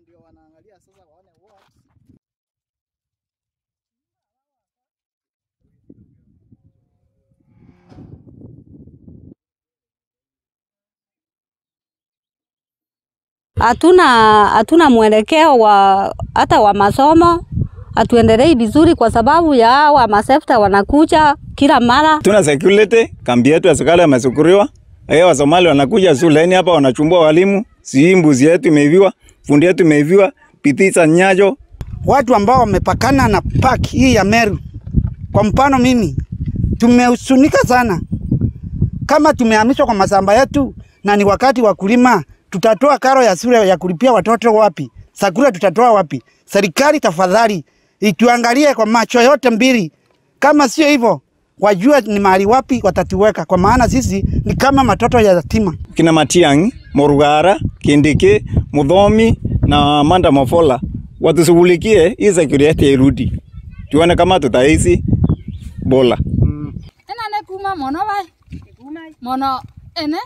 ndio wanaangalia sasa waone what. Hatuna mwelekeo wa hata wa masomo, hatuendelei vizuri kwa sababu ya hawa masefta wanakuja kila mara. Tuna security, kambi yetu ya serikali imesukuriwa. Wa Somali wanakuja shuleni hapa wanachumbua walimu, si mbuzi yetu imeiviwa, fundi yetu imeiviwa, pitisa nyajo. Watu ambao wamepakana na park hii ya Meru, kwa mfano mimi, tumehusunika sana. Kama tumehamishwa kwa masamba yetu na ni wakati wa kulima, tutatoa karo ya shule ya kulipia watoto wapi? Sakura tutatoa wapi? Serikali tafadhali ituangalie kwa macho yote mbili. Kama sio hivyo, wajua ni mahali wapi watatuweka, kwa maana sisi ni kama matoto ya yatima. Kina Matiang'i, Morugara, Kindiki, Muthomi na Manda Mofola watushughulikie hii security irudi. Tuone kama tutaishi bola. Ena ne kuma mono bai. Mono ene